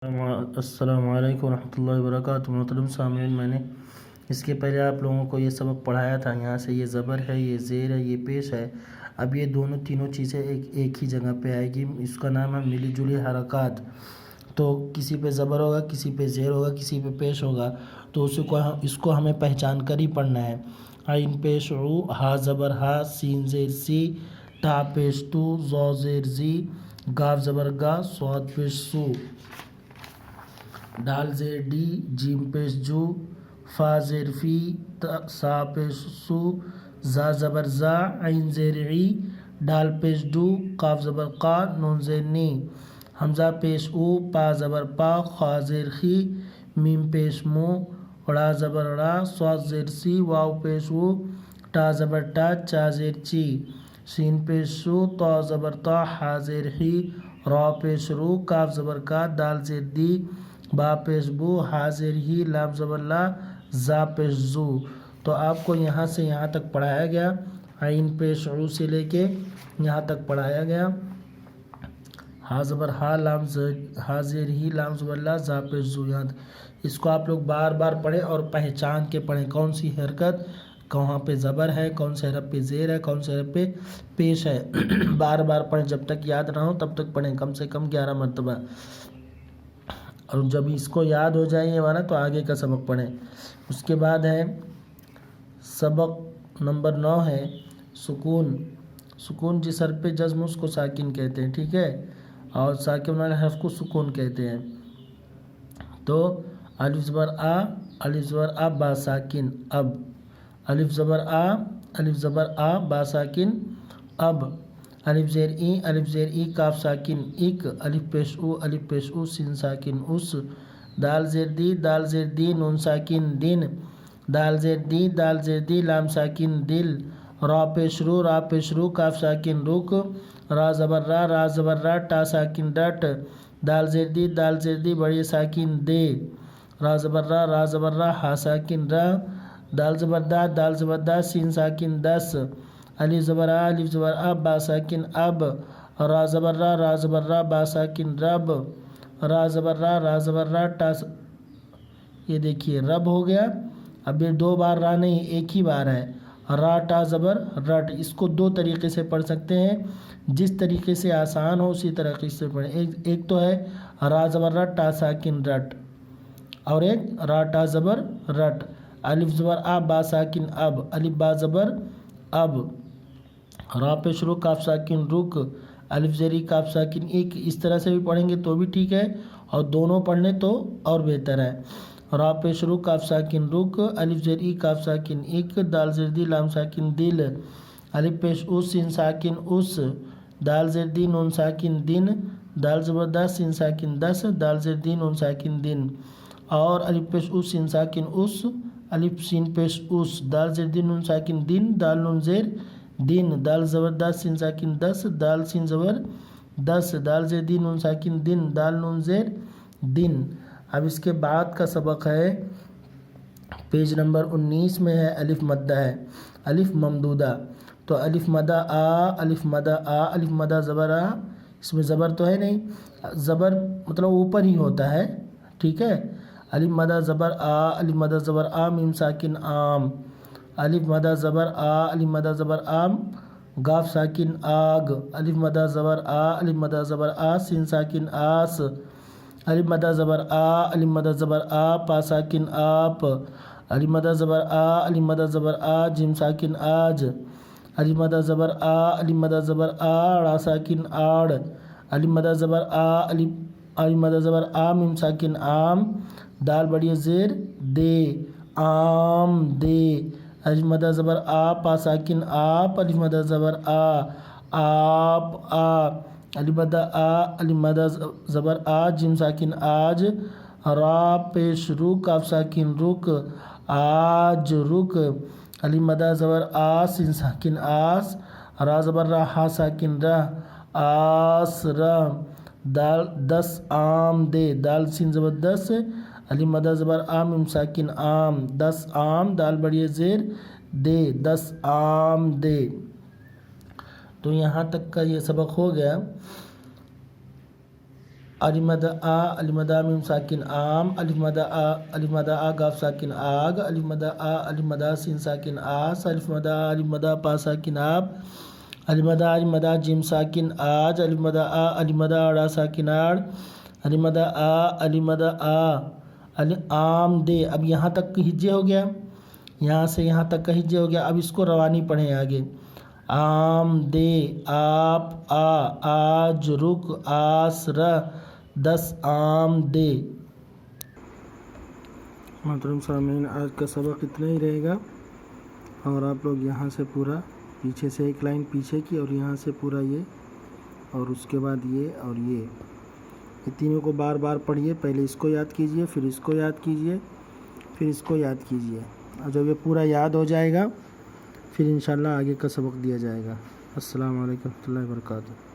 السلام علیکم ورحمۃ اللہ وبرکاتہ۔ محترم سامعین، میں نے اس کے پہلے آپ لوگوں کو یہ سبق پڑھایا تھا۔ یہاں سے یہ زبر ہے، یہ زیر ہے، یہ پیش ہے۔ اب یہ تینوں چیزیں ایک ہی جگہ پہ آئے گی۔ اس کا نام ہے ملی جلی حرکات۔ تو کسی پہ زبر ہوگا، کسی پہ زیر ہوگا، کسی پہ پیش ہوگا، تو اس کو ہمیں پہچان کر ہی پڑھنا ہے۔ عین پیش عو، ہا زبر ہا، سین زیر سی، تا پیش تو، زو زیر زی، گاف زبر گا، صاد پیش سو، ڈال زیر ڈی، جیم پیش جو، فا زیر فی، سا پیش سو، زا زبر زا، عین زیر عی، ڈال پیش ڈو، قاف زبر قا، نون زیر نی، حمزہ پیش او، پا زبر پا، خا زیر خی، میم پیش مو، را زبر را، صاد زیر سی، واو پیش وو، ٹا زبر ٹا، چا زیر چی، سین پیش سو، تا زبر تا، حا زیر حی، را پیش رو، کاف زبر کا، دال زیر دی، با پیش بو، ہا زیر ہی، لام زبر لا، زا پیش زو۔ تو آپ کو یہاں سے یہاں تک پڑھایا گیا۔ عین پیش عو سے لے کے یہاں تک پڑھایا گیا۔ ہا زبر ہا، ہا زیر ہی، لام زبر لا، زا پیش زو۔ یہاں اس کو آپ لوگ بار بار پڑھیں اور پہچان کے پڑھیں، کون سی حرکت کہاں پہ زبر ہے، کون سے حرف پہ زیر ہے، کون سے حرف پہ پیش ہے۔ بار بار پڑھیں، جب تک یاد نہ ہو تب تک پڑھیں، کم سے کم 11 مرتبہ۔ اور جب اس کو یاد ہو جائے یہ والا تو آگے کا سبق پڑھیں۔ اس کے بعد ہے سبق نمبر 9 ہے سکون۔ سکون جس حرف پہ جزم اس کو ساکن کہتے ہیں، ٹھیک ہے، اور ساکن والے حرف کو سکون کہتے ہیں۔ تو الف زبر آ، الف زبر آ، با ساکن اب، الف زبر آ، الف زبر آ، با ساکن اب، الف زیر ای، الف زیر ای، کاف ساکن اک، الف پیش او، الف پیش او، سین ساکن اس، دال زیر دی، دال زیر دی، نون ساکن دن، دال زیر دی، دال زیر دی، لام ساکن دل، را پیش رو، را پیش رو، کاف ساکن رک، را زبر را، را زبر را، ٹا ساکن ڈٹ، دال زیر دی، دال زیر دی، بڑی ساکن دے، را زبر را، را زبر را، ہا ساکن را، دال زبر دا، دال زبر دا، سین ساکن دس، الف زبر آ، الف زبر آ، با ساکن اب، را زبر را، را زبر را، با ساکن رب، را زبر را، را زبر را، یہ دیکھیے رب ہو گیا۔ اب یہ 2 بار را نہیں، ایک ہی بار ہے، را ٹا زبر رٹ۔ اس کو 2 طریقے سے پڑھ سکتے ہیں، جس طریقے سے آسان ہو اسی طریقے سے پڑھیں۔ ایک تو ہے را زبر را، ٹا ساکن رٹ، اور ایک را ٹا زبر رٹ، الف زبر آ، با ساکن اب، الف با زبر اب، را پیش رو، کاف ساکن رک، الف زیری، کاف ساکن ایک۔ اس طرح سے بھی پڑھیں گے تو بھی ٹھیک ہے، اور دونوں پڑھ لیں تو اور بہتر ہے۔ را پیش رو، کاف ساکن رک، الف زیری، کاف ساکن ایک، دال زیر دی، لام ساکن دل، الف پیش اس، سین ساکن اس، دال زیر دی، نون ساکن دن، دال زبر دا، سین ساکن دس، دال زیر دی، نون ساکن دن، اور الف پیش اس، سین ساکن اس، الف سین پیش اس، دال زیر دی، نون ساکن دن، دال نون زیر دن، دال زبر دا، سین ساکن دس، دال سین زبر دس، دال زیر دی، نون ساکن دن، دال نون زیر دن۔ اب اس کے بعد کا سبق ہے پیج نمبر 19 میں ہے الف مدہ ہے، الف ممدودہ۔ تو الف مدہ آ، الف مدہ آ، الف مدہ زبر آ، اس میں زبر تو ہے نہیں، زبر مطلب اوپر ہی ہوتا ہے، ٹھیک ہے۔ الف مدہ زبر آ، الف مدہ زبر آ، میم ساکن آم، الف مدہ زبر آ، الف مدہ زبر آم، گاف ساکن آگ، الف مدہ زبر آ، الف مدہ زبر آ، سین ساکن آس، الف مدہ زبر آ، الف مدہ زبر آ، پا ساکن آپ، الف مدہ زبر آ، الف مدہ زبر آ، جیم ساکن آج، الف مدہ زبر آ، الف مدہ زبر آ، را ساکن آڑ، الف مدہ زبر آ، الف مدہ زبر آ، میم ساکن آم، دال بڑی زیر دے، آم دے، الف مدہ زبر آ، پا ساکن آپ، الف مدہ زبر آ، آپ آ، الف مدہ آ، الف مدہ زبر آ، جیم ساکن آج، را پیش رو، کاف ساکن رک، آج رک، الف مدہ زبر آ، سین ساکن آس، را زبر را، ہا ساکن رہ، آس رہ، دال دس آم دے، دال سین زبر دس، الف مدہ زبر آ، میم ساکن آم، 10 آم، دال بڑی زیر دے، 10 آم دے۔ تو یہاں تک کا یہ سبق ہو گیا۔ الف مد آ میم ساکن آم، الف مد آ گاف ساکن آگ، الف مد آ سین ساکن آس، الف مد آ پا ساکن آب، الف مد آ جیم ساکن آج، الف مد آ را ساکن آڑ، الف مد آ آم دے. اب یہاں تک ہجے ہو گیا، یہاں سے یہاں تک کا ہجے ہو گیا. اب اس کو روانی پڑھیں آگے. آم دے آپ آج رک آس رہ 10 آم دے. محترم سامعین، آج کا سبق اتنا ہی رہے گا، اور آپ لوگ یہاں سے پورا پیچھے سے ایک لائن پیچھے کی، اور یہاں سے پورا یہ، اور اس کے بعد یہ اور یہ تینوں کو بار بار پڑھیے. پہلے اس کو یاد کیجئے، پھر اس کو یاد کیجئے، پھر اس کو یاد کیجئے، اور جب یہ پورا یاد ہو جائے گا پھر انشاءاللہ آگے کا سبق دیا جائے گا. السلام علیکم ورحمۃ اللہ وبرکاتہ.